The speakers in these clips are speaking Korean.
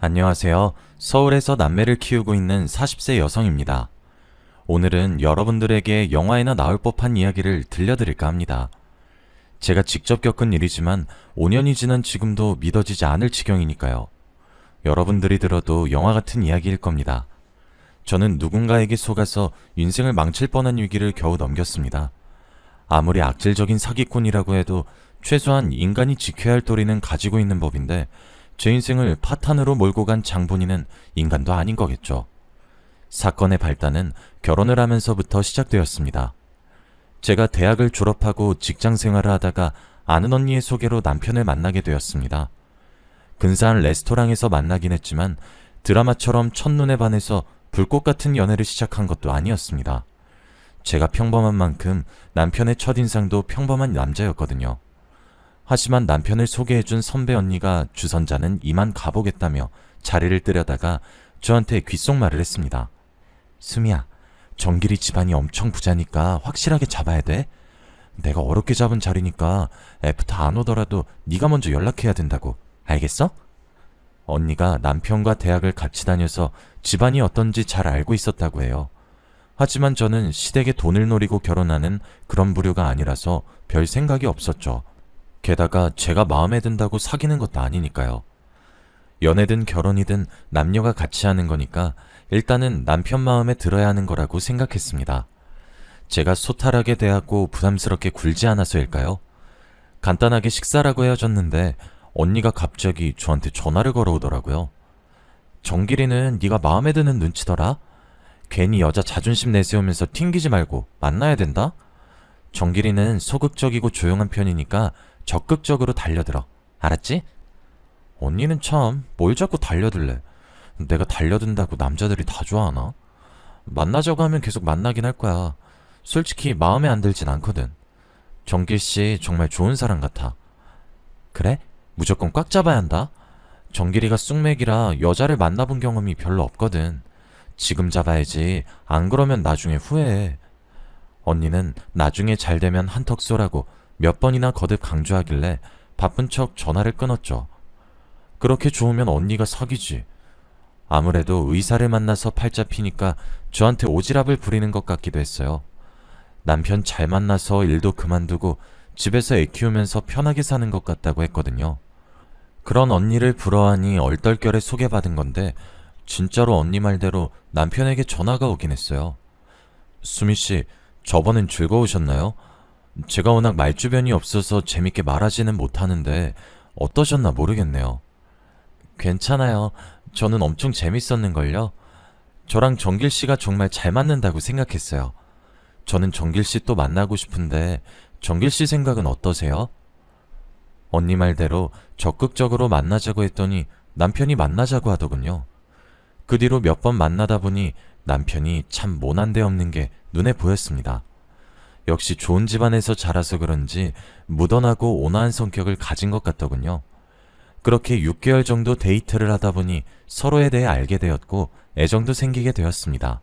안녕하세요. 서울에서 남매를 키우고 있는 40세 여성입니다. 오늘은 여러분들에게 영화에나 나올 법한 이야기를 들려드릴까 합니다. 제가 직접 겪은 일이지만 5년이 지난 지금도 믿어지지 않을 지경이니까요. 여러분들이 들어도 영화 같은 이야기일 겁니다. 저는 누군가에게 속아서 인생을 망칠 뻔한 위기를 겨우 넘겼습니다. 아무리 악질적인 사기꾼이라고 해도 최소한 인간이 지켜야 할 도리는 가지고 있는 법인데 제 인생을 파탄으로 몰고 간 장본인은 인간도 아닌 거겠죠. 사건의 발단은 결혼을 하면서부터 시작되었습니다. 제가 대학을 졸업하고 직장 생활을 하다가 아는 언니의 소개로 남편을 만나게 되었습니다. 근사한 레스토랑에서 만나긴 했지만 드라마처럼 첫눈에 반해서 불꽃 같은 연애를 시작한 것도 아니었습니다. 제가 평범한 만큼 남편의 첫인상도 평범한 남자였거든요. 하지만 남편을 소개해준 선배 언니가 주선자는 이만 가보겠다며 자리를 뜨려다가 저한테 귓속말을 했습니다. 수미야, 정길이 집안이 엄청 부자니까 확실하게 잡아야 돼. 내가 어렵게 잡은 자리니까 애프터 안 오더라도 네가 먼저 연락해야 된다고. 알겠어? 언니가 남편과 대학을 같이 다녀서 집안이 어떤지 잘 알고 있었다고 해요. 하지만 저는 시댁의 돈을 노리고 결혼하는 그런 부류가 아니라서 별 생각이 없었죠. 게다가 제가 마음에 든다고 사귀는 것도 아니니까요. 연애든 결혼이든 남녀가 같이 하는 거니까 일단은 남편 마음에 들어야 하는 거라고 생각했습니다. 제가 소탈하게 대하고 부담스럽게 굴지 않아서일까요? 간단하게 식사라고 헤어졌는데 언니가 갑자기 저한테 전화를 걸어오더라고요. 정길이는 네가 마음에 드는 눈치더라? 괜히 여자 자존심 내세우면서 튕기지 말고 만나야 된다? 정길이는 소극적이고 조용한 편이니까 적극적으로 달려들어. 알았지? 언니는 참 뭘 자꾸 달려들래. 내가 달려든다고 남자들이 다 좋아하나? 만나자고 하면 계속 만나긴 할 거야. 솔직히 마음에 안 들진 않거든. 정길씨 정말 좋은 사람 같아. 그래? 무조건 꽉 잡아야 한다. 정길이가 쑥맥이라 여자를 만나본 경험이 별로 없거든. 지금 잡아야지. 안 그러면 나중에 후회해. 언니는 나중에 잘 되면 한턱 쏘라고 몇 번이나 거듭 강조하길래 바쁜 척 전화를 끊었죠. 그렇게 좋으면 언니가 사귀지. 아무래도 의사를 만나서 팔자 피니까 저한테 오지랖을 부리는 것 같기도 했어요. 남편 잘 만나서 일도 그만두고 집에서 애 키우면서 편하게 사는 것 같다고 했거든요. 그런 언니를 부러워하니 얼떨결에 소개받은 건데 진짜로 언니 말대로 남편에게 전화가 오긴 했어요. 수미씨, 저번엔 즐거우셨나요? 제가 워낙 말주변이 없어서 재밌게 말하지는 못하는데 어떠셨나 모르겠네요. 괜찮아요. 저는 엄청 재밌었는걸요. 저랑 정길씨가 정말 잘 맞는다고 생각했어요. 저는 정길씨 또 만나고 싶은데 정길씨 생각은 어떠세요? 언니 말대로 적극적으로 만나자고 했더니 남편이 만나자고 하더군요. 그 뒤로 몇 번 만나다 보니 남편이 참 모난 데 없는 게 눈에 보였습니다. 역시 좋은 집안에서 자라서 그런지 무던하고 온화한 성격을 가진 것 같더군요. 그렇게 6개월 정도 데이트를 하다 보니 서로에 대해 알게 되었고 애정도 생기게 되었습니다.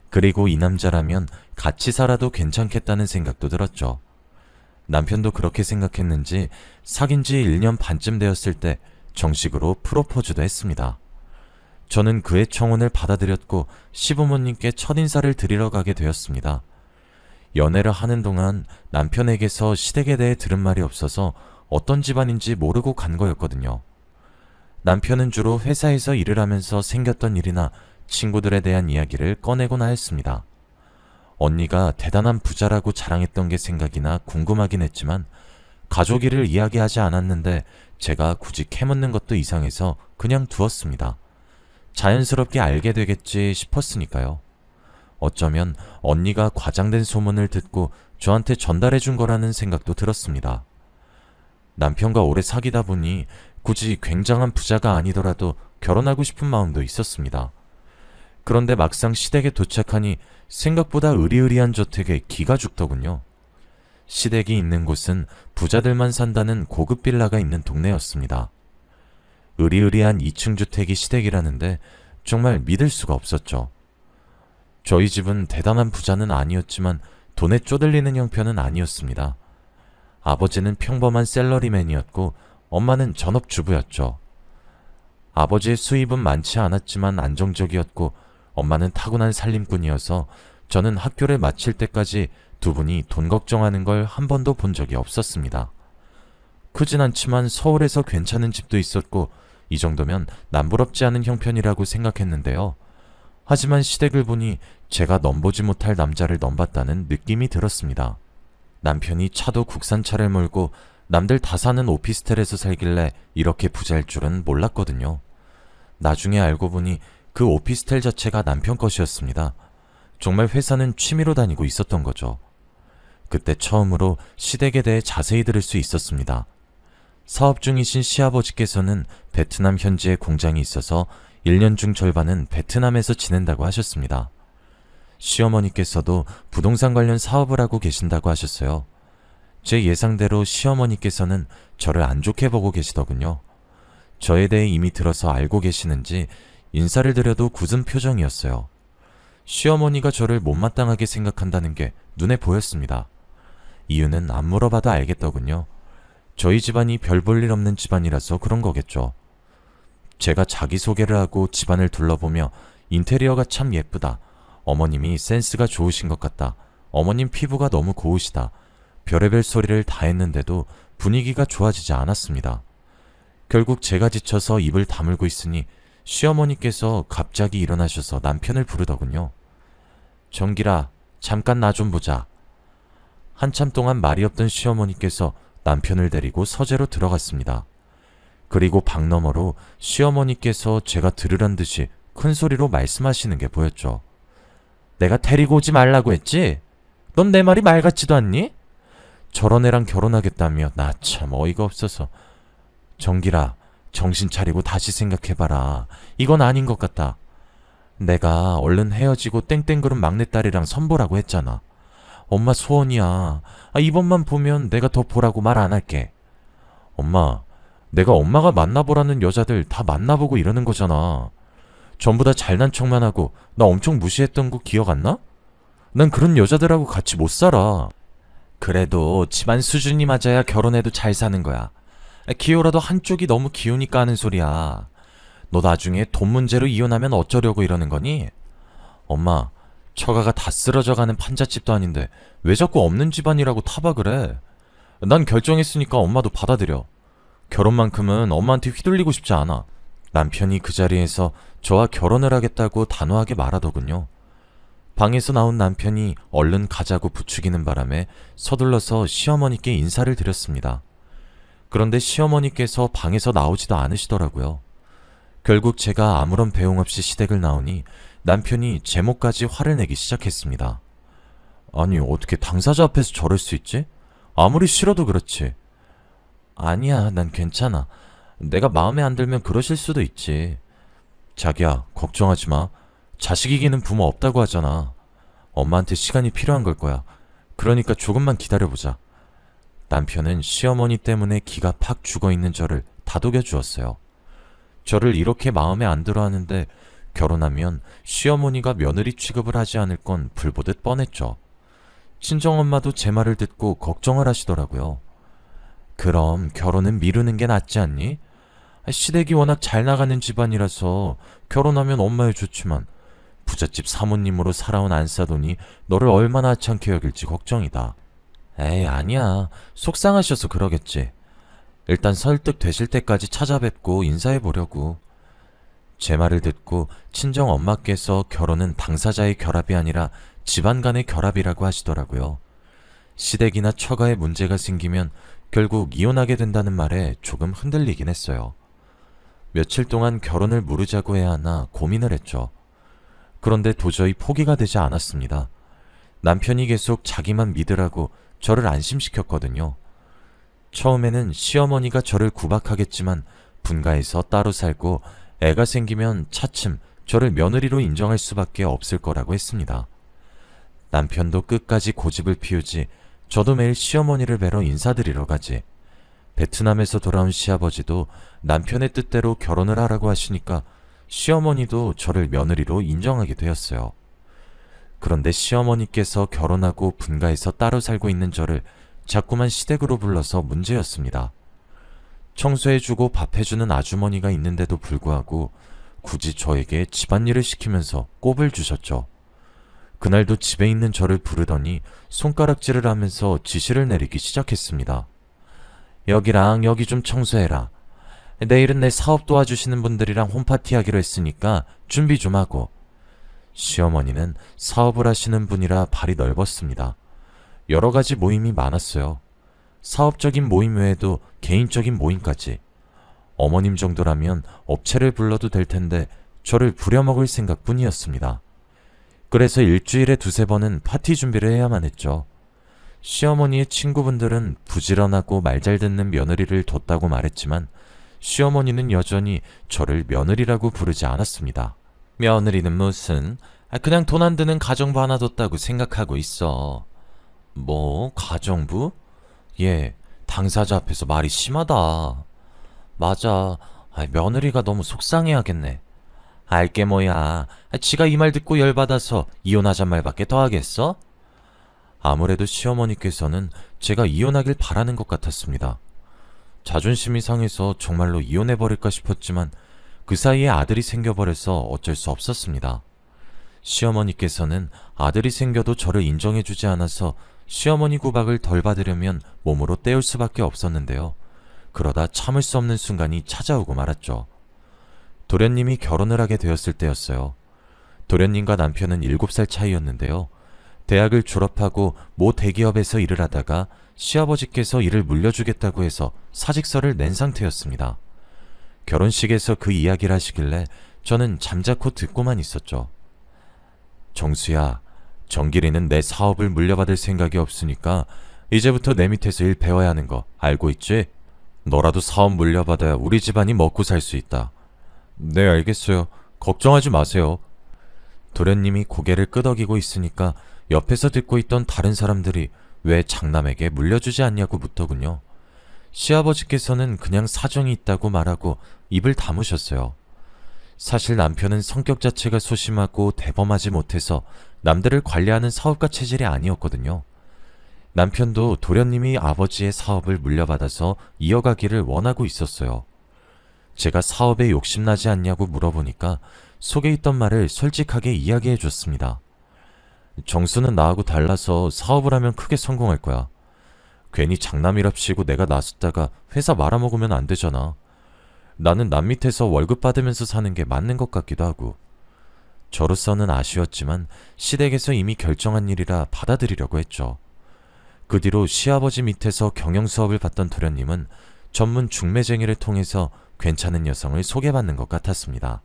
그리고 이 남자라면 같이 살아도 괜찮겠다는 생각도 들었죠. 남편도 그렇게 생각했는지 사귄 지 1년 반쯤 되었을 때 정식으로 프로포즈도 했습니다. 저는 그의 청혼을 받아들였고 시부모님께 첫인사를 드리러 가게 되었습니다. 연애를 하는 동안 남편에게서 시댁에 대해 들은 말이 없어서 어떤 집안인지 모르고 간 거였거든요. 남편은 주로 회사에서 일을 하면서 생겼던 일이나 친구들에 대한 이야기를 꺼내곤 하였습니다. 언니가 대단한 부자라고 자랑했던 게 생각이나 궁금하긴 했지만 가족 일을 이야기하지 않았는데 제가 굳이 캐묻는 것도 이상해서 그냥 두었습니다. 자연스럽게 알게 되겠지 싶었으니까요. 어쩌면 언니가 과장된 소문을 듣고 저한테 전달해 준 거라는 생각도 들었습니다. 남편과 오래 사귀다 보니 굳이 굉장한 부자가 아니더라도 결혼하고 싶은 마음도 있었습니다. 그런데 막상 시댁에 도착하니 생각보다 으리으리한 저택에 기가 죽더군요. 시댁이 있는 곳은 부자들만 산다는 고급 빌라가 있는 동네였습니다. 으리으리한 2층 주택이 시댁이라는데 정말 믿을 수가 없었죠. 저희 집은 대단한 부자는 아니었지만 돈에 쪼들리는 형편은 아니었습니다. 아버지는 평범한 샐러리맨이었고 엄마는 전업주부였죠. 아버지의 수입은 많지 않았지만 안정적이었고 엄마는 타고난 살림꾼이어서 저는 학교를 마칠 때까지 두 분이 돈 걱정하는 걸 한 번도 본 적이 없었습니다. 크진 않지만 서울에서 괜찮은 집도 있었고 이 정도면 남부럽지 않은 형편이라고 생각했는데요. 하지만 시댁을 보니 제가 넘보지 못할 남자를 넘봤다는 느낌이 들었습니다. 남편이 차도 국산차를 몰고 남들 다 사는 오피스텔에서 살길래 이렇게 부자일 줄은 몰랐거든요. 나중에 알고 보니 그 오피스텔 자체가 남편 것이었습니다. 정말 회사는 취미로 다니고 있었던 거죠. 그때 처음으로 시댁에 대해 자세히 들을 수 있었습니다. 사업 중이신 시아버지께서는 베트남 현지에 공장이 있어서 1년 중 절반은 베트남에서 지낸다고 하셨습니다. 시어머니께서도 부동산 관련 사업을 하고 계신다고 하셨어요. 제 예상대로 시어머니께서는 저를 안 좋게 보고 계시더군요. 저에 대해 이미 들어서 알고 계시는지 인사를 드려도 굳은 표정이었어요. 시어머니가 저를 못마땅하게 생각한다는 게 눈에 보였습니다. 이유는 안 물어봐도 알겠더군요. 저희 집안이 별 볼 일 없는 집안이라서 그런 거겠죠. 제가 자기소개를 하고 집안을 둘러보며 인테리어가 참 예쁘다. 어머님이 센스가 좋으신 것 같다. 어머님 피부가 너무 고우시다. 별의별 소리를 다 했는데도 분위기가 좋아지지 않았습니다. 결국 제가 지쳐서 입을 다물고 있으니 시어머니께서 갑자기 일어나셔서 남편을 부르더군요. 정길아, 잠깐 나 좀 보자. 한참 동안 말이 없던 시어머니께서 남편을 데리고 서재로 들어갔습니다. 그리고 방 너머로 시어머니께서 제가 들으란 듯이 큰 소리로 말씀하시는 게 보였죠. 내가 데리고 오지 말라고 했지? 넌 내 말이 말 같지도 않니? 저런 애랑 결혼하겠다며 나 참 어이가 없어서. 정길아, 정신 차리고 다시 생각해봐라. 이건 아닌 것 같다. 내가 얼른 헤어지고 땡땡그룹 막내딸이랑 선보라고 했잖아. 엄마 소원이야. 이번만 보면 내가 더 보라고 말 안 할게. 엄마, 내가 엄마가 만나보라는 여자들 다 만나보고 이러는 거잖아. 전부 다 잘난 척만 하고 나 엄청 무시했던 거 기억 안 나? 난 그런 여자들하고 같이 못 살아. 그래도 집안 수준이 맞아야 결혼해도 잘 사는 거야. 기호라도 한쪽이 너무 기우니까 하는 소리야. 너 나중에 돈 문제로 이혼하면 어쩌려고 이러는 거니? 엄마, 처가가 다 쓰러져가는 판잣집도 아닌데 왜 자꾸 없는 집안이라고 타박을 해? 난 결정했으니까 엄마도 받아들여. 결혼만큼은 엄마한테 휘둘리고 싶지 않아. 남편이 그 자리에서 저와 결혼을 하겠다고 단호하게 말하더군요. 방에서 나온 남편이 얼른 가자고 부추기는 바람에 서둘러서 시어머니께 인사를 드렸습니다. 그런데 시어머니께서 방에서 나오지도 않으시더라고요. 결국 제가 아무런 배웅 없이 시댁을 나오니 남편이 제목까지 화를 내기 시작했습니다. 아니, 어떻게 당사자 앞에서 저럴 수 있지? 아무리 싫어도 그렇지. 아니야, 난 괜찮아. 내가 마음에 안 들면 그러실 수도 있지. 자기야, 걱정하지 마. 자식 이기는 부모 없다고 하잖아. 엄마한테 시간이 필요한 걸 거야. 그러니까 조금만 기다려보자. 남편은 시어머니 때문에 기가 팍 죽어있는 저를 다독여 주었어요. 저를 이렇게 마음에 안 들어 하는데 결혼하면 시어머니가 며느리 취급을 하지 않을 건 불보듯 뻔했죠. 친정엄마도 제 말을 듣고 걱정을 하시더라고요. 그럼 결혼은 미루는 게 낫지 않니? 시댁이 워낙 잘 나가는 집안이라서 결혼하면 엄마에 좋지만 부잣집 사모님으로 살아온 안사돈이 너를 얼마나 하찮게 여길지 걱정이다. 에이, 아니야. 속상하셔서 그러겠지. 일단 설득되실 때까지 찾아뵙고 인사해보려고. 제 말을 듣고 친정 엄마께서 결혼은 당사자의 결합이 아니라 집안 간의 결합이라고 하시더라고요. 시댁이나 처가에 문제가 생기면 결국 이혼하게 된다는 말에 조금 흔들리긴 했어요. 며칠 동안 결혼을 무르자고 해야 하나 고민을 했죠. 그런데 도저히 포기가 되지 않았습니다. 남편이 계속 자기만 믿으라고 저를 안심시켰거든요. 처음에는 시어머니가 저를 구박하겠지만 분가해서 따로 살고 애가 생기면 차츰 저를 며느리로 인정할 수밖에 없을 거라고 했습니다. 남편도 끝까지 고집을 피우지 저도 매일 시어머니를 뵈러 인사드리러 가지. 베트남에서 돌아온 시아버지도 남편의 뜻대로 결혼을 하라고 하시니까 시어머니도 저를 며느리로 인정하게 되었어요. 그런데 시어머니께서 결혼하고 분가해서 따로 살고 있는 저를 자꾸만 시댁으로 불러서 문제였습니다. 청소해주고 밥해주는 아주머니가 있는데도 불구하고 굳이 저에게 집안일을 시키면서 꼽을 주셨죠. 그날도 집에 있는 저를 부르더니 손가락질을 하면서 지시를 내리기 시작했습니다. 여기랑 여기 좀 청소해라. 내일은 내 사업 도와주시는 분들이랑 홈파티 하기로 했으니까 준비 좀 하고. 시어머니는 사업을 하시는 분이라 발이 넓었습니다. 여러 가지 모임이 많았어요. 사업적인 모임 외에도 개인적인 모임까지. 어머님 정도라면 업체를 불러도 될 텐데 저를 부려먹을 생각뿐이었습니다. 그래서 일주일에 2~3번은 파티 준비를 해야만 했죠. 시어머니의 친구분들은 부지런하고 말 잘 듣는 며느리를 뒀다고 말했지만 시어머니는 여전히 저를 며느리라고 부르지 않았습니다. 며느리는 무슨, 그냥 돈 안 드는 가정부 하나 뒀다고 생각하고 있어. 뭐, 가정부? 예, 당사자 앞에서 말이 심하다. 맞아, 며느리가 너무 속상해하겠네. 알게 뭐야, 지가 이 말 듣고 열받아서 이혼하잔 말밖에 더 하겠어? 아무래도 시어머니께서는 제가 이혼하길 바라는 것 같았습니다. 자존심이 상해서 정말로 이혼해버릴까 싶었지만 그 사이에 아들이 생겨버려서 어쩔 수 없었습니다. 시어머니께서는 아들이 생겨도 저를 인정해주지 않아서 시어머니 구박을 덜 받으려면 몸으로 때울 수밖에 없었는데요. 그러다 참을 수 없는 순간이 찾아오고 말았죠. 도련님이 결혼을 하게 되었을 때였어요. 도련님과 남편은 7살 차이였는데요. 대학을 졸업하고 모 대기업에서 일을 하다가 시아버지께서 일을 물려주겠다고 해서 사직서를 낸 상태였습니다. 결혼식에서 그 이야기를 하시길래 저는 잠자코 듣고만 있었죠. 정수야, 정길이는 내 사업을 물려받을 생각이 없으니까 이제부터 내 밑에서 일 배워야 하는 거 알고 있지? 너라도 사업 물려받아야 우리 집안이 먹고 살 수 있다. 네, 알겠어요. 걱정하지 마세요. 도련님이 고개를 끄덕이고 있으니까 옆에서 듣고 있던 다른 사람들이 왜 장남에게 물려주지 않냐고 묻더군요. 시아버지께서는 그냥 사정이 있다고 말하고 입을 다무셨어요. 사실 남편은 성격 자체가 소심하고 대범하지 못해서 남들을 관리하는 사업가 체질이 아니었거든요. 남편도 도련님이 아버지의 사업을 물려받아서 이어가기를 원하고 있었어요. 제가 사업에 욕심나지 않냐고 물어보니까 속에 있던 말을 솔직하게 이야기해 줬습니다. 정수는 나하고 달라서 사업을 하면 크게 성공할 거야. 괜히 장남이랍시고 내가 나섰다가 회사 말아먹으면 안 되잖아. 나는 남 밑에서 월급 받으면서 사는 게 맞는 것 같기도 하고. 저로서는 아쉬웠지만 시댁에서 이미 결정한 일이라 받아들이려고 했죠. 그 뒤로 시아버지 밑에서 경영 수업을 받던 도련님은 전문 중매쟁이를 통해서 괜찮은 여성을 소개받는 것 같았습니다.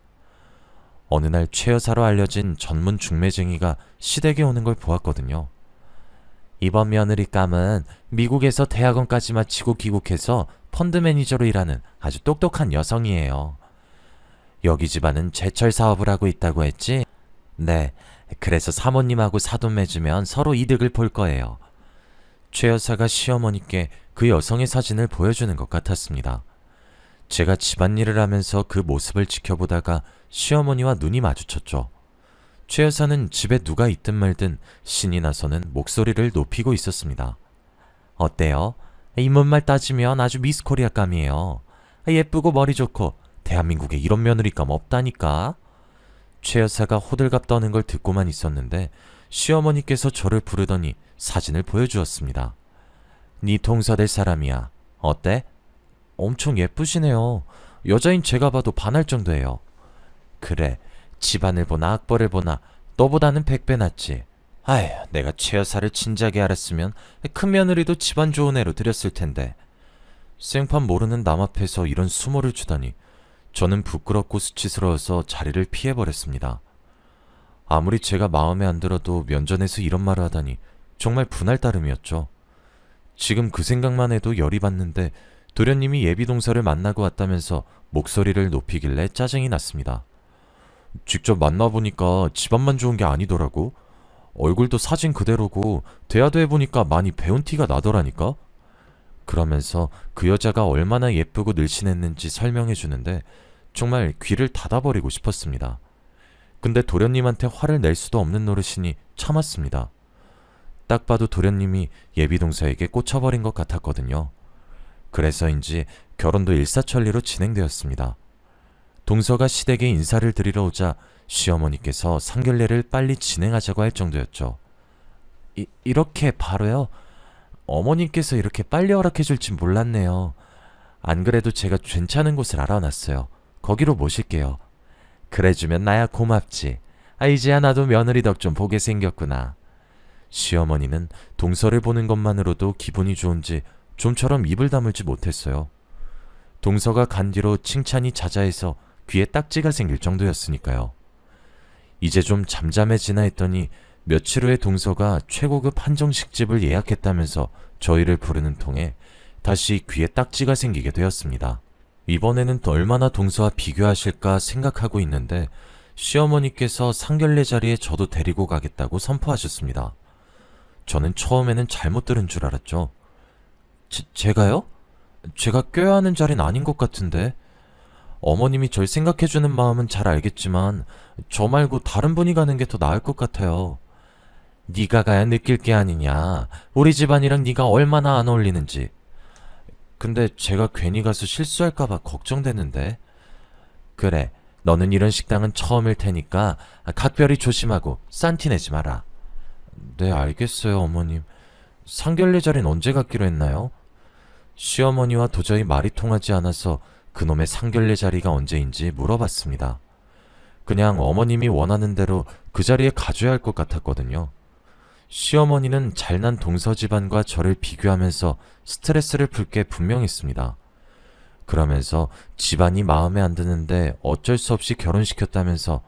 어느 날 최 여사로 알려진 전문 중매쟁이가 시댁에 오는 걸 보았거든요. 이번 며느리감은 미국에서 대학원까지 마치고 귀국해서 펀드 매니저로 일하는 아주 똑똑한 여성이에요. 여기 집안은 제철 사업을 하고 있다고 했지? 네, 그래서 사모님하고 사돈 맺으면 서로 이득을 볼 거예요. 최 여사가 시어머니께 그 여성의 사진을 보여주는 것 같았습니다. 제가 집안일을 하면서 그 모습을 지켜보다가 시어머니와 눈이 마주쳤죠. 최 여사는 집에 누가 있든 말든 신이 나서는 목소리를 높이고 있었습니다. 어때요? 인문말 따지면 아주 미스 코리아감이에요. 예쁘고 머리 좋고 대한민국에 이런 며느리감 없다니까. 최 여사가 호들갑 떠는 걸 듣고만 있었는데 시어머니께서 저를 부르더니 사진을 보여주었습니다. 네 동서될 사람이야. 어때? 엄청 예쁘시네요. 여자인 제가 봐도 반할 정도예요. 그래, 집안을 보나 악벌을 보나 너보다는 100배 낫지. 아휴, 내가 최 여사를 진작에 알았으면 큰 며느리도 집안 좋은 애로 들였을 텐데. 생판 모르는 남 앞에서 이런 수모를 주다니 저는 부끄럽고 수치스러워서 자리를 피해버렸습니다. 아무리 제가 마음에 안 들어도 면전에서 이런 말을 하다니 정말 분할 따름이었죠. 지금 그 생각만 해도 열이 받는데 도련님이 예비동서를 만나고 왔다면서 목소리를 높이길래 짜증이 났습니다. 직접 만나보니까 집안만 좋은 게 아니더라고. 얼굴도 사진 그대로고 대화도 해보니까 많이 배운 티가 나더라니까. 그러면서 그 여자가 얼마나 예쁘고 늘씬했는지 설명해주는데 정말 귀를 닫아버리고 싶었습니다. 근데 도련님한테 화를 낼 수도 없는 노릇이니 참았습니다. 딱 봐도 도련님이 예비동서에게 꽂혀버린 것 같았거든요. 그래서인지 결혼도 일사천리로 진행되었습니다. 동서가 시댁에 인사를 드리러 오자 시어머니께서 상견례를 빨리 진행하자고 할 정도였죠. 이렇게 바로요? 어머님께서 이렇게 빨리 허락해 줄지 몰랐네요. 안 그래도 제가 괜찮은 곳을 알아놨어요. 거기로 모실게요. 그래주면 나야 고맙지. 이제야 나도 며느리 덕 좀 보게 생겼구나. 시어머니는 동서를 보는 것만으로도 기분이 좋은지 좀처럼 입을 다물지 못했어요. 동서가 간 뒤로 칭찬이 자자해서 귀에 딱지가 생길 정도였으니까요. 이제 좀 잠잠해지나 했더니 며칠 후에 동서가 최고급 한정식집을 예약했다면서 저희를 부르는 통에 다시 귀에 딱지가 생기게 되었습니다. 이번에는 또 얼마나 동서와 비교하실까 생각하고 있는데 시어머니께서 상견례 자리에 저도 데리고 가겠다고 선포하셨습니다. 저는 처음에는 잘못 들은 줄 알았죠. 제가요? 제가 껴야 하는 자리는 아닌 것 같은데. 어머님이 절 생각해주는 마음은 잘 알겠지만 저 말고 다른 분이 가는 게 더 나을 것 같아요. 네가 가야 느낄 게 아니냐. 우리 집안이랑 네가 얼마나 안 어울리는지. 근데 제가 괜히 가서 실수할까봐 걱정되는데. 그래, 너는 이런 식당은 처음일 테니까 각별히 조심하고 싼티 내지 마라. 네, 알겠어요, 어머님. 상견례 자리는 언제 갖기로 했나요? 시어머니와 도저히 말이 통하지 않아서 그놈의 상견례 자리가 언제인지 물어봤습니다. 그냥 어머님이 원하는 대로 그 자리에 가줘야 할 것 같았거든요. 시어머니는 잘난 동서 집안과 저를 비교하면서 스트레스를 풀 게 분명했습니다. 그러면서 집안이 마음에 안 드는데 어쩔 수 없이 결혼시켰다면서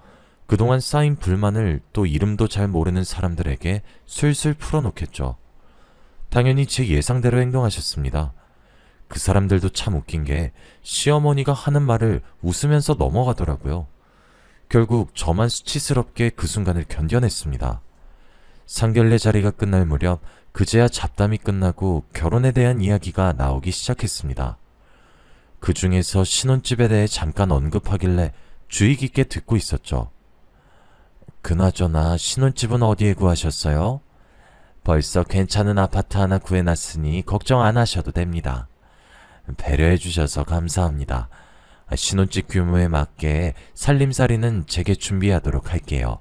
그동안 쌓인 불만을 또 이름도 잘 모르는 사람들에게 술술 풀어놓겠죠. 당연히 제 예상대로 행동하셨습니다. 그 사람들도 참 웃긴 게 시어머니가 하는 말을 웃으면서 넘어가더라고요. 결국 저만 수치스럽게 그 순간을 견뎌냈습니다. 상견례 자리가 끝날 무렵 그제야 잡담이 끝나고 결혼에 대한 이야기가 나오기 시작했습니다. 그 중에서 신혼집에 대해 잠깐 언급하길래 주의 깊게 듣고 있었죠. 그나저나 신혼집은 어디에 구하셨어요? 벌써 괜찮은 아파트 하나 구해놨으니 걱정 안 하셔도 됩니다. 배려해 주셔서 감사합니다. 신혼집 규모에 맞게 살림살이는 제게 준비하도록 할게요.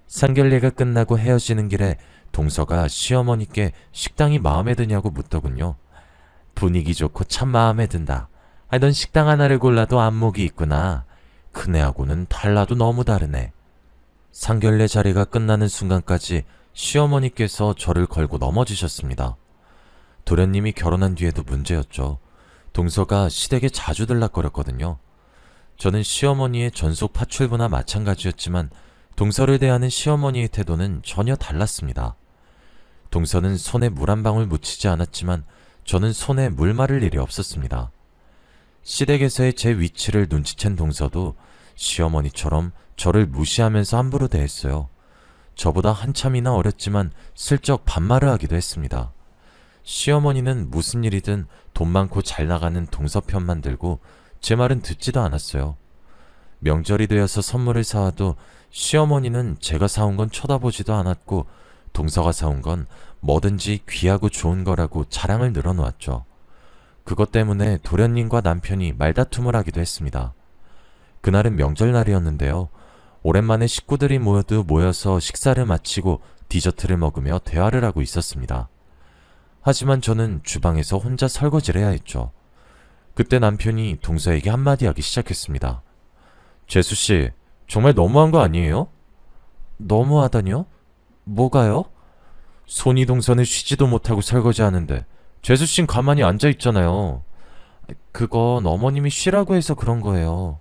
상견례가 끝나고 헤어지는 길에 동서가 시어머니께 식당이 마음에 드냐고 묻더군요. 분위기 좋고 참 마음에 든다. 넌 식당 하나를 골라도 안목이 있구나. 큰애하고는 달라도 너무 다르네. 상견례 자리가 끝나는 순간까지 시어머니께서 저를 걸고 넘어지셨습니다. 도련님이 결혼한 뒤에도 문제였죠. 동서가 시댁에 자주 들락거렸거든요. 저는 시어머니의 전속 파출부나 마찬가지였지만 동서를 대하는 시어머니의 태도는 전혀 달랐습니다. 동서는 손에 물 한 방울 묻히지 않았지만 저는 손에 물 마를 일이 없었습니다. 시댁에서의 제 위치를 눈치챈 동서도 시어머니처럼 저를 무시하면서 함부로 대했어요. 저보다 한참이나 어렸지만 슬쩍 반말을 하기도 했습니다. 시어머니는 무슨 일이든 돈 많고 잘 나가는 동서 편만 들고 제 말은 듣지도 않았어요. 명절이 되어서 선물을 사와도 시어머니는 제가 사온 건 쳐다보지도 않았고 동서가 사온 건 뭐든지 귀하고 좋은 거라고 자랑을 늘어놓았죠. 그것 때문에 도련님과 남편이 말다툼을 하기도 했습니다. 그날은 명절날이었는데요. 오랜만에 식구들이 모여서 식사를 마치고 디저트를 먹으며 대화를 하고 있었습니다. 하지만 저는 주방에서 혼자 설거지를 해야 했죠. 그때 남편이 동서에게 한마디 하기 시작했습니다. 재수씨, 정말 너무한 거 아니에요? 너무하다뇨? 뭐가요? 손이 동서는 쉬지도 못하고 설거지하는데 재수씨는 가만히 앉아있잖아요. 그건 어머님이 쉬라고 해서 그런 거예요.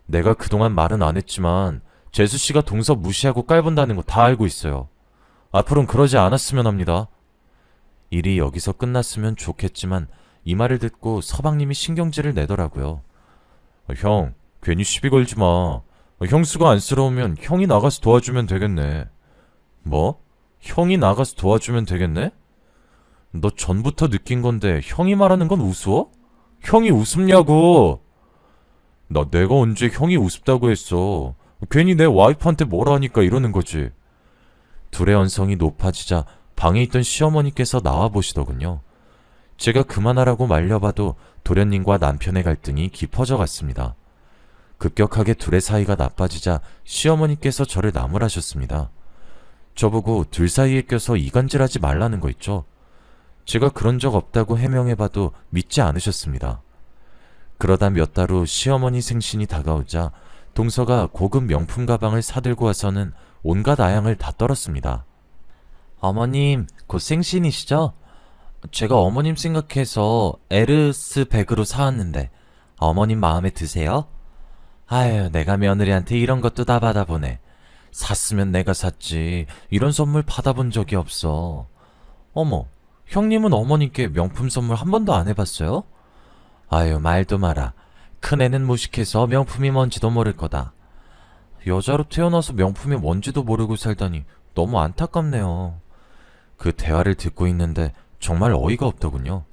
내가 그동안 말은 안 했지만 재수씨가 동서 무시하고 깔본다는 거 다 알고 있어요. 앞으로는 그러지 않았으면 합니다. 일이 여기서 끝났으면 좋겠지만 이 말을 듣고 서방님이 신경질을 내더라고요. 형, 괜히 시비 걸지 마. 형수가 안쓰러우면 형이 나가서 도와주면 되겠네. 뭐? 형이 나가서 도와주면 되겠네? 너 전부터 느낀 건데 형이 말하는 건 우스워? 형이 우습냐고! 내가 언제 형이 우습다고 했어. 괜히 내 와이프한테 뭐라 하니까 이러는 거지. 둘의 언성이 높아지자 방에 있던 시어머니께서 나와 보시더군요. 제가 그만하라고 말려봐도 도련님과 남편의 갈등이 깊어져 갔습니다. 급격하게 둘의 사이가 나빠지자 시어머니께서 저를 나무라셨습니다. 저보고 둘 사이에 껴서 이간질하지 말라는 거 있죠. 제가 그런 적 없다고 해명해봐도 믿지 않으셨습니다. 그러다 몇 달 후 시어머니 생신이 다가오자 동서가 고급 명품 가방을 사들고 와서는 온갖 아양을 다 떨었습니다. 어머님, 곧 생신이시죠? 제가 어머님 생각해서 에르스 백으로 사왔는데 어머님 마음에 드세요? 아유, 내가 며느리한테 이런 것도 다 받아보네. 샀으면 내가 샀지. 이런 선물 받아본 적이 없어. 어머, 형님은 어머님께 명품 선물 한 번도 안 해봤어요? 아유, 말도 마라. 큰애는 무식해서 명품이 뭔지도 모를 거다. 여자로 태어나서 명품이 뭔지도 모르고 살다니 너무 안타깝네요. 그 대화를 듣고 있는데 정말 어이가 없더군요.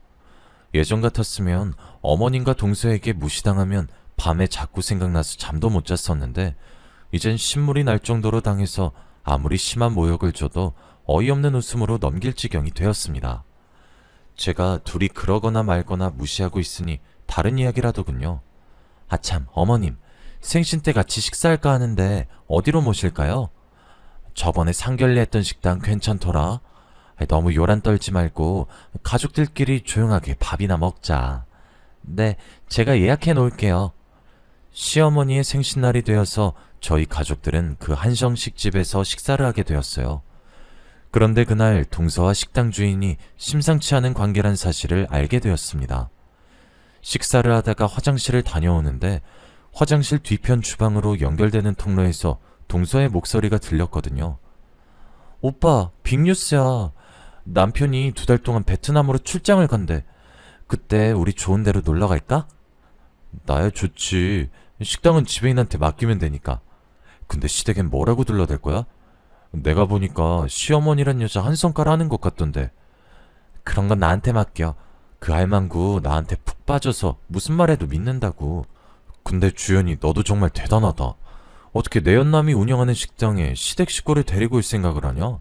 예전 같았으면 어머님과 동서에게 무시당하면 밤에 자꾸 생각나서 잠도 못 잤었는데 이젠 신물이 날 정도로 당해서 아무리 심한 모욕을 줘도 어이없는 웃음으로 넘길 지경이 되었습니다. 제가 둘이 그러거나 말거나 무시하고 있으니 다른 이야기라더군요. 아참, 어머님, 생신 때 같이 식사할까 하는데 어디로 모실까요? 저번에 상견례 했던 식당 괜찮더라. 너무 요란 떨지 말고 가족들끼리 조용하게 밥이나 먹자. 네, 제가 예약해 놓을게요. 시어머니의 생신날이 되어서 저희 가족들은 그 한정식 집에서 식사를 하게 되었어요. 그런데 그날 동서와 식당 주인이 심상치 않은 관계란 사실을 알게 되었습니다. 식사를 하다가 화장실을 다녀오는데 화장실 뒤편 주방으로 연결되는 통로에서 동서의 목소리가 들렸거든요. 오빠, 빅뉴스야. 남편이 2달 동안 베트남으로 출장을 간대. 그때 우리 좋은 데로 놀러 갈까? 나야 좋지. 식당은 지배인한테 맡기면 되니까. 근데 시댁엔 뭐라고 둘러댈 거야? 내가 보니까 시어머니란 여자 한 성깔 하는 것 같던데. 그런 건 나한테 맡겨. 그 할망구 나한테 푹 빠져서 무슨 말 해도 믿는다고. 근데 주연이 너도 정말 대단하다. 어떻게 내연남이 운영하는 식당에 시댁 식구를 데리고 올 생각을 하냐?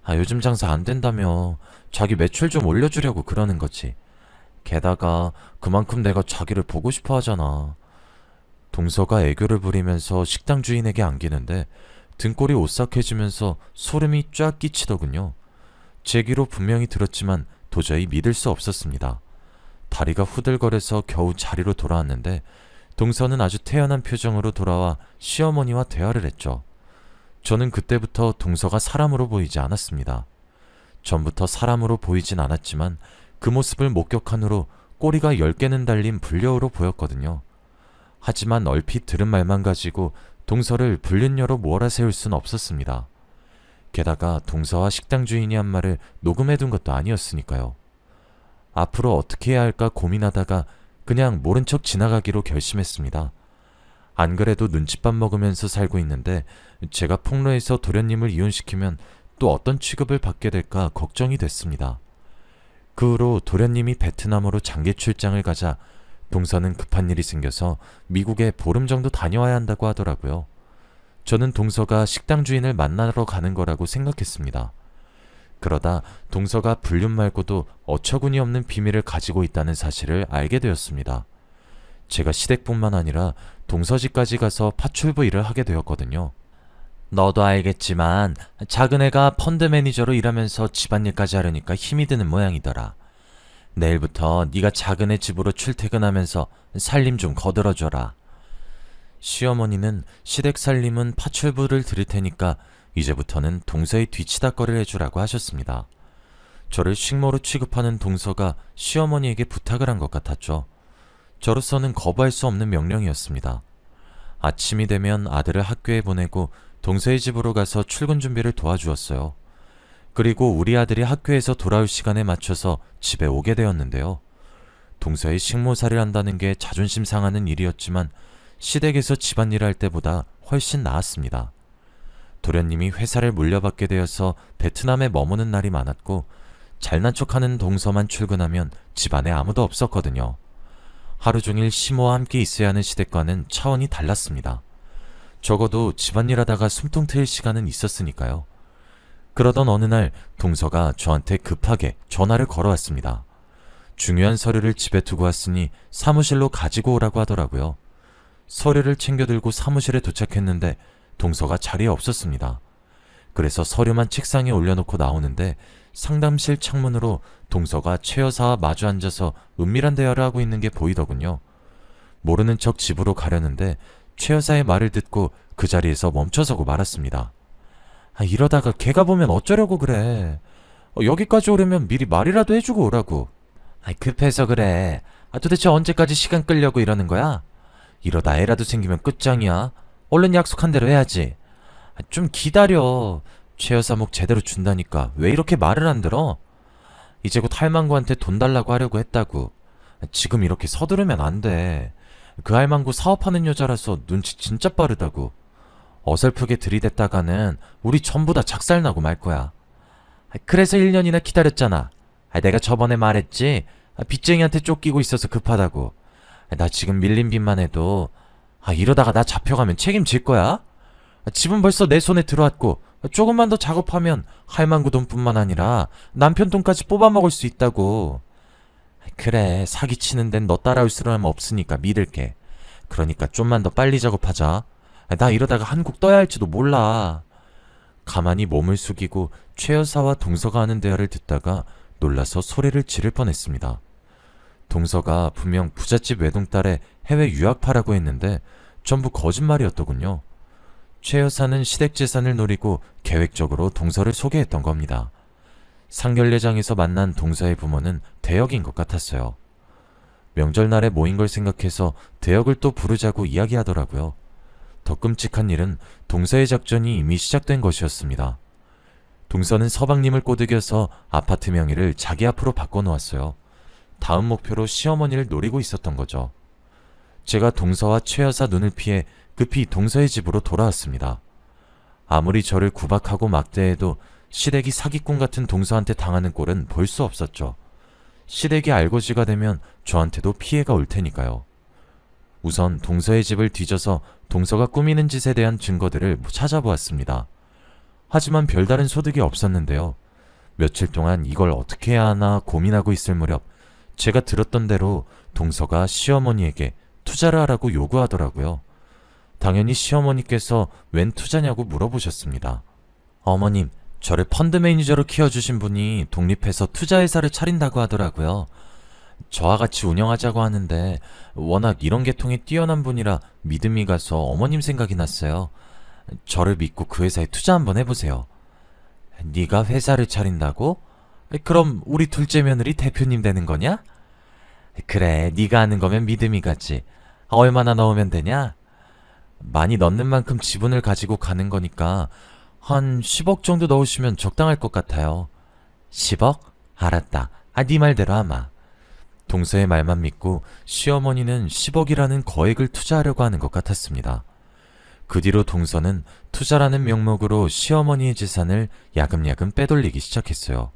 아, 요즘 장사 안 된다며. 자기 매출 좀 올려주려고 그러는 거지. 게다가 그만큼 내가 자기를 보고 싶어 하잖아. 동서가 애교를 부리면서 식당 주인에게 안기는데 등골이 오싹해지면서 소름이 쫙 끼치더군요. 제 귀로 분명히 들었지만 도저히 믿을 수 없었습니다. 다리가 후들거려서 겨우 자리로 돌아왔는데 동서는 아주 태연한 표정으로 돌아와 시어머니와 대화를 했죠. 저는 그때부터 동서가 사람으로 보이지 않았습니다. 전부터 사람으로 보이진 않았지만 그 모습을 목격한 후로 꼬리가 10개는 달린 불려우로 보였거든요. 하지만 얼핏 들은 말만 가지고 동서를 불륜녀로 몰아세울 순 없었습니다. 게다가 동서와 식당 주인이 한 말을 녹음해둔 것도 아니었으니까요. 앞으로 어떻게 해야 할까 고민하다가 그냥 모른 척 지나가기로 결심했습니다. 안 그래도 눈칫밥 먹으면서 살고 있는데 제가 폭로해서 도련님을 이혼시키면 또 어떤 취급을 받게 될까 걱정이 됐습니다. 그 후로 도련님이 베트남으로 장기 출장을 가자 동서는 급한 일이 생겨서 미국에 보름 정도 다녀와야 한다고 하더라고요. 저는 동서가 식당 주인을 만나러 가는 거라고 생각했습니다. 그러다 동서가 불륜 말고도 어처구니 없는 비밀을 가지고 있다는 사실을 알게 되었습니다. 제가 시댁뿐만 아니라 동서집까지 가서 파출부 일을 하게 되었거든요. 너도 알겠지만 작은 애가 펀드 매니저로 일하면서 집안일까지 하려니까 힘이 드는 모양이더라. 내일부터 네가 작은 애 집으로 출퇴근하면서 살림 좀 거들어줘라. 시어머니는 시댁 살림은 파출부를 들일 테니까 이제부터는 동서의 뒤치다거리를 해주라고 하셨습니다. 저를 식모로 취급하는 동서가 시어머니에게 부탁을 한 것 같았죠. 저로서는 거부할 수 없는 명령이었습니다. 아침이 되면 아들을 학교에 보내고 동서의 집으로 가서 출근 준비를 도와주었어요. 그리고 우리 아들이 학교에서 돌아올 시간에 맞춰서 집에 오게 되었는데요. 동서의 식모살이를 한다는 게 자존심 상하는 일이었지만 시댁에서 집안일을 할 때보다 훨씬 나았습니다. 도련님이 회사를 물려받게 되어서 베트남에 머무는 날이 많았고 잘난 척하는 동서만 출근하면 집안에 아무도 없었거든요. 하루 종일 시모와 함께 있어야 하는 시댁과는 차원이 달랐습니다. 적어도 집안일 하다가 숨통 트일 시간은 있었으니까요. 그러던 어느 날 동서가 저한테 급하게 전화를 걸어왔습니다. 중요한 서류를 집에 두고 왔으니 사무실로 가지고 오라고 하더라고요. 서류를 챙겨 들고 사무실에 도착했는데 동서가 자리에 없었습니다. 그래서 서류만 책상에 올려놓고 나오는데 상담실 창문으로 동서가 최 여사와 마주 앉아서 은밀한 대화를 하고 있는 게 보이더군요. 모르는 척 집으로 가려는데 최 여사의 말을 듣고 그 자리에서 멈춰서고 말았습니다. 이러다가 걔가 보면 어쩌려고 그래. 여기까지 오려면 미리 말이라도 해주고 오라고. 급해서 그래. 도대체 언제까지 시간 끌려고 이러는 거야? 이러다 애라도 생기면 끝장이야. 얼른 약속한 대로 해야지. 좀 기다려. 최 여사 목 제대로 준다니까 왜 이렇게 말을 안 들어? 이제 곧 할망구한테 돈 달라고 하려고 했다고. 지금 이렇게 서두르면 안 돼. 그 할망구 사업하는 여자라서 눈치 진짜 빠르다고. 어설프게 들이댔다가는 우리 전부 다 작살나고 말 거야. 그래서 1년이나 기다렸잖아. 내가 저번에 말했지. 빚쟁이한테 쫓기고 있어서 급하다고. 나 지금 밀린 빚만 해도 이러다가 나 잡혀가면 책임질 거야? 집은 벌써 내 손에 들어왔고 조금만 더 작업하면 할망구 돈뿐만 아니라 남편 돈까지 뽑아먹을 수 있다고. 그래, 사기치는 데는 너 따라올 사람 없으니까 믿을게. 그러니까 좀만 더 빨리 작업하자. 나 이러다가 한국 떠야 할지도 몰라. 가만히 몸을 숙이고 최 여사와 동서가 하는 대화를 듣다가 놀라서 소리를 지를 뻔했습니다. 동서가 분명 부잣집 외동딸의 해외 유학파라고 했는데 전부 거짓말이었더군요. 최 여사는 시댁재산을 노리고 계획적으로 동서를 소개했던 겁니다. 상견례장에서 만난 동서의 부모는 대역인 것 같았어요. 명절날에 모인 걸 생각해서 대역을 또 부르자고 이야기하더라고요. 더 끔찍한 일은 동서의 작전이 이미 시작된 것이었습니다. 동서는 서방님을 꼬드겨서 아파트 명의를 자기 앞으로 바꿔놓았어요. 다음 목표로 시어머니를 노리고 있었던 거죠. 제가 동서와 최 여사 눈을 피해 급히 동서의 집으로 돌아왔습니다. 아무리 저를 구박하고 막대해도 시댁이 사기꾼 같은 동서한테 당하는 꼴은 볼 수 없었죠. 시댁이 알거지가 되면 저한테도 피해가 올 테니까요. 우선 동서의 집을 뒤져서 동서가 꾸미는 짓에 대한 증거들을 찾아보았습니다. 하지만 별다른 소득이 없었는데요. 며칠 동안 이걸 어떻게 해야 하나 고민하고 있을 무렵 제가 들었던 대로 동서가 시어머니에게 투자를 하라고 요구하더라고요. 당연히 시어머니께서 웬 투자냐고 물어보셨습니다. 어머님, 저를 펀드 매니저로 키워주신 분이 독립해서 투자회사를 차린다고 하더라고요. 저와 같이 운영하자고 하는데 워낙 이런 계통이 뛰어난 분이라 믿음이 가서 어머님 생각이 났어요. 저를 믿고 그 회사에 투자 한번 해보세요. 네가 회사를 차린다고? 그럼 우리 둘째 며느리 대표님 되는 거냐? 그래, 네가 하는 거면 믿음이 가지. 얼마나 넣으면 되냐? 많이 넣는 만큼 지분을 가지고 가는 거니까 한 10억 정도 넣으시면 적당할 것 같아요. 10억? 알았다. 네 말대로 하마. 동서의 말만 믿고 시어머니는 10억이라는 거액을 투자하려고 하는 것 같았습니다. 그 뒤로 동서는 투자라는 명목으로 시어머니의 재산을 야금야금 빼돌리기 시작했어요.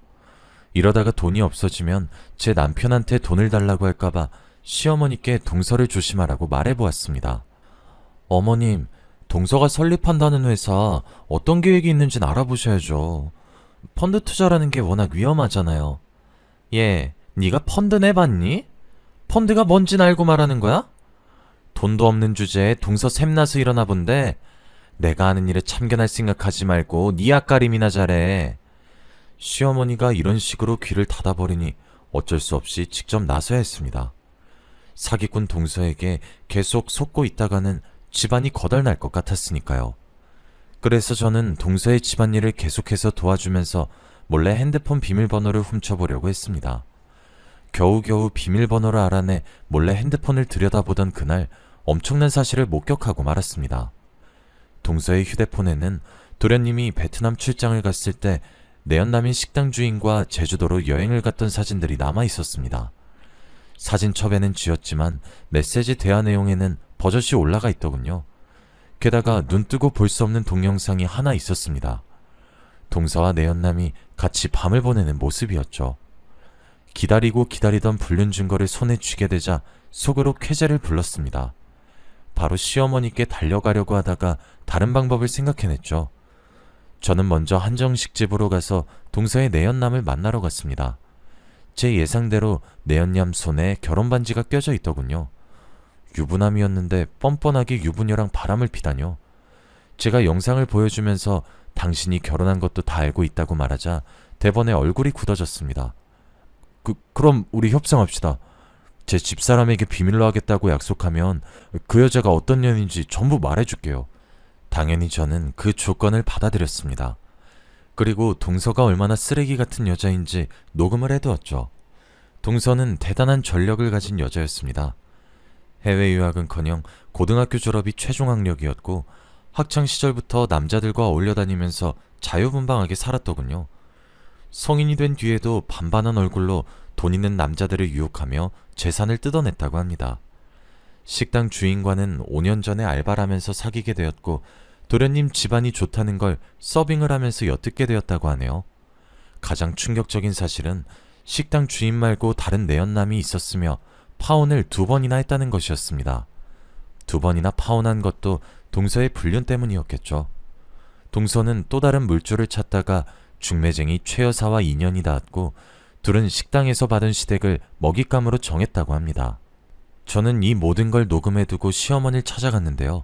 이러다가 돈이 없어지면 제 남편한테 돈을 달라고 할까봐 시어머니께 동서를 조심하라고 말해보았습니다. 어머님, 동서가 설립한다는 회사 어떤 계획이 있는지는 알아보셔야죠. 펀드 투자라는 게 워낙 위험하잖아요. 예, 네가 펀드 내봤니? 펀드가 뭔진 알고 말하는 거야? 돈도 없는 주제에 동서 샘나서 일어나 본데 내가 하는 일에 참견할 생각하지 말고 네 앞가림이나 잘해. 시어머니가 이런 식으로 귀를 닫아버리니 어쩔 수 없이 직접 나서야 했습니다. 사기꾼 동서에게 계속 속고 있다가는 집안이 거덜날 것 같았으니까요. 그래서 저는 동서의 집안일을 계속해서 도와주면서 몰래 핸드폰 비밀번호를 훔쳐보려고 했습니다. 겨우겨우 비밀번호를 알아내 몰래 핸드폰을 들여다보던 그날 엄청난 사실을 목격하고 말았습니다. 동서의 휴대폰에는 도련님이 베트남 출장을 갔을 때 내연남인 식당 주인과 제주도로 여행을 갔던 사진들이 남아 있었습니다. 사진첩에는 지웠지만 메시지 대화 내용에는 버젓이 올라가 있더군요. 게다가 눈뜨고 볼 수 없는 동영상이 하나 있었습니다. 동서와 내연남이 같이 밤을 보내는 모습이었죠. 기다리고 기다리던 불륜 증거를 손에 쥐게 되자 속으로 쾌재를 불렀습니다. 바로 시어머니께 달려가려고 하다가 다른 방법을 생각해냈죠. 저는 먼저 한정식 집으로 가서 동서의 내연남을 만나러 갔습니다. 제 예상대로 내연남 손에 결혼 반지가 껴져 있더군요. 유부남이었는데 뻔뻔하게 유부녀랑 바람을 피다뇨. 제가 영상을 보여주면서 당신이 결혼한 것도 다 알고 있다고 말하자 대번에 얼굴이 굳어졌습니다. 그럼 우리 협상합시다. 제 집사람에게 비밀로 하겠다고 약속하면 그 여자가 어떤 년인지 전부 말해줄게요. 당연히 저는 그 조건을 받아들였습니다. 그리고 동서가 얼마나 쓰레기 같은 여자인지 녹음을 해두었죠. 동서는 대단한 전력을 가진 여자였습니다. 해외 유학은커녕 고등학교 졸업이 최종 학력이었고 학창시절부터 남자들과 어울려 다니면서 자유분방하게 살았더군요. 성인이 된 뒤에도 반반한 얼굴로 돈 있는 남자들을 유혹하며 재산을 뜯어냈다고 합니다. 식당 주인과는 5년 전에 알바를 하면서 사귀게 되었고 도련님 집안이 좋다는 걸 서빙을 하면서 엿듣게 되었다고 하네요. 가장 충격적인 사실은 식당 주인 말고 다른 내연남이 있었으며 파혼을 2번이나 했다는 것이었습니다. 2번이나 파혼한 것도 동서의 불륜 때문이었겠죠. 동서는 또 다른 물줄을 찾다가 중매쟁이 최 여사와 인연이 닿았고 둘은 식당에서 받은 시댁을 먹잇감으로 정했다고 합니다. 저는 이 모든 걸 녹음해두고 시어머니를 찾아갔는데요.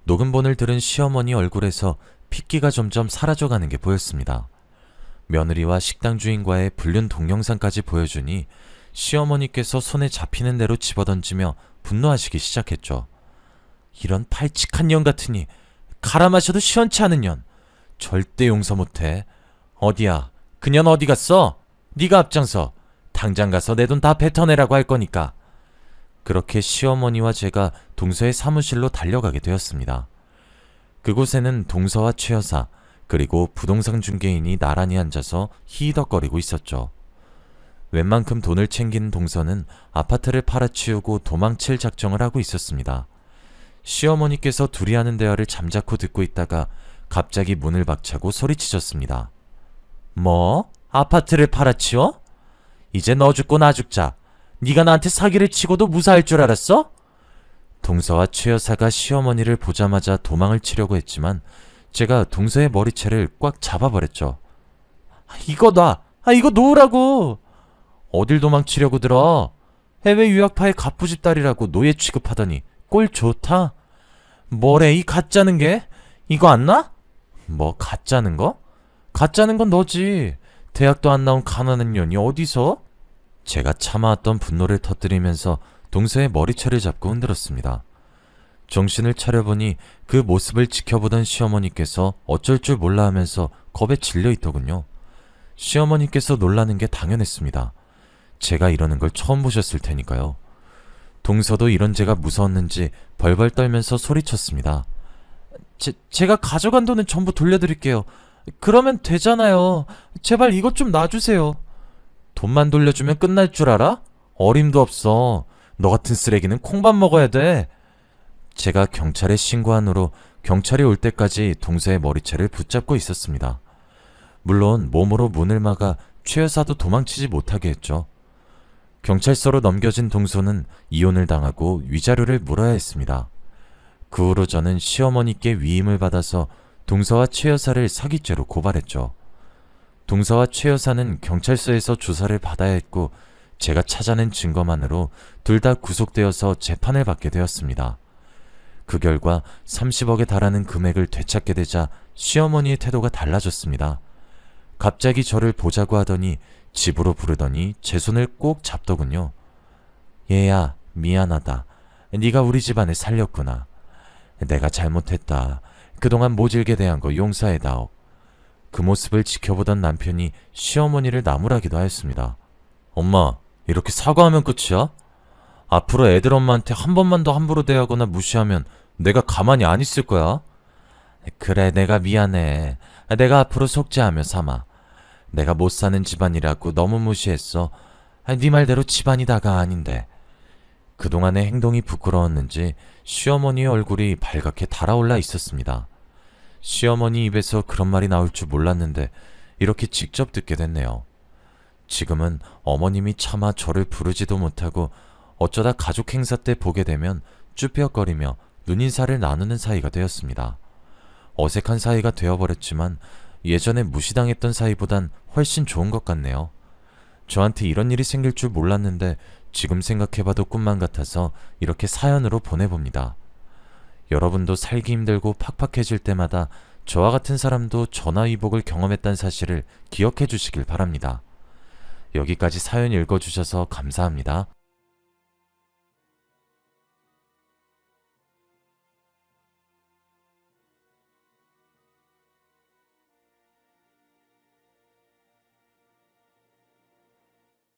녹음본을 들은 시어머니 얼굴에서 핏기가 점점 사라져가는 게 보였습니다. 며느리와 식당 주인과의 불륜 동영상까지 보여주니 시어머니께서 손에 잡히는 대로 집어던지며 분노하시기 시작했죠. 이런 발칙한 년 같으니 갈아 마셔도 시원치 않은 년. 절대 용서 못해. 어디야? 그 년 어디 갔어? 네가 앞장서. 당장 가서 내 돈 다 뱉어내라고 할 거니까. 그렇게 시어머니와 제가 동서의 사무실로 달려가게 되었습니다. 그곳에는 동서와 최 여사 그리고 부동산 중개인이 나란히 앉아서 히히덕거리고 있었죠. 웬만큼 돈을 챙긴 동서는 아파트를 팔아치우고 도망칠 작정을 하고 있었습니다. 시어머니께서 둘이 하는 대화를 잠자코 듣고 있다가 갑자기 문을 박차고 소리치셨습니다. 뭐? 아파트를 팔아치워? 이제 너 죽고 나 죽자. 네가 나한테 사기를 치고도 무사할 줄 알았어? 동서와 최 여사가 시어머니를 보자마자 도망을 치려고 했지만 제가 동서의 머리채를 꽉 잡아버렸죠. 이거 놔! 이거 놓으라고! 어딜 도망치려고 들어? 해외 유학파의 갑부집 딸이라고 노예 취급하더니 꼴 좋다? 뭐래 이 가짜는 게? 이거 안 나? 뭐 가짜는 거? 가짜는 건 너지. 대학도 안 나온 가난한 년이 어디서? 제가 참아왔던 분노를 터뜨리면서 동서의 머리채를 잡고 흔들었습니다. 정신을 차려보니 그 모습을 지켜보던 시어머니께서 어쩔 줄 몰라 하면서 겁에 질려 있더군요. 시어머니께서 놀라는 게 당연했습니다. 제가 이러는 걸 처음 보셨을 테니까요. 동서도 이런 제가 무서웠는지 벌벌 떨면서 소리쳤습니다. 제가 가져간 돈은 전부 돌려드릴게요. 그러면 되잖아요. 제발 이것 좀 놔주세요. 돈만 돌려주면 끝날 줄 알아? 어림도 없어. 너 같은 쓰레기는 콩밥 먹어야 돼. 제가 경찰에 신고한 후로 경찰이 올 때까지 동서의 머리채를 붙잡고 있었습니다. 물론 몸으로 문을 막아 최 여사도 도망치지 못하게 했죠. 경찰서로 넘겨진 동서는 이혼을 당하고 위자료를 물어야 했습니다. 그 후로 저는 시어머니께 위임을 받아서 동서와 최 여사를 사기죄로 고발했죠. 동서와 최 여사는 경찰서에서 조사를 받아야 했고 제가 찾아낸 증거만으로 둘 다 구속되어서 재판을 받게 되었습니다. 그 결과 30억에 달하는 금액을 되찾게 되자 시어머니의 태도가 달라졌습니다. 갑자기 저를 보자고 하더니 집으로 부르더니 제 손을 꼭 잡더군요. 얘야, 미안하다. 네가 우리 집안을 살렸구나. 내가 잘못했다. 그동안 모질게 대한 거 용서해다오. 그 모습을 지켜보던 남편이 시어머니를 나무라기도 하였습니다. 엄마, 이렇게 사과하면 끝이야? 앞으로 애들 엄마한테 한 번만 더 함부로 대하거나 무시하면 내가 가만히 안 있을 거야. 그래, 내가 미안해. 내가 앞으로 속죄하며 삼아. 내가 못 사는 집안이라고 너무 무시했어. 네 말대로 집안이다가 아닌데. 그동안의 행동이 부끄러웠는지 시어머니의 얼굴이 발갛게 달아올라 있었습니다. 시어머니 입에서 그런 말이 나올 줄 몰랐는데 이렇게 직접 듣게 됐네요. 지금은 어머님이 차마 저를 부르지도 못하고 어쩌다 가족 행사 때 보게 되면 쭈뼛거리며 눈인사를 나누는 사이가 되었습니다. 어색한 사이가 되어버렸지만 예전에 무시당했던 사이보단 훨씬 좋은 것 같네요. 저한테 이런 일이 생길 줄 몰랐는데 지금 생각해봐도 꿈만 같아서 이렇게 사연으로 보내봅니다. 여러분도 살기 힘들고 팍팍해질 때마다 저와 같은 사람도 전화위복을 경험했다는 사실을 기억해 주시길 바랍니다. 여기까지 사연 읽어주셔서 감사합니다.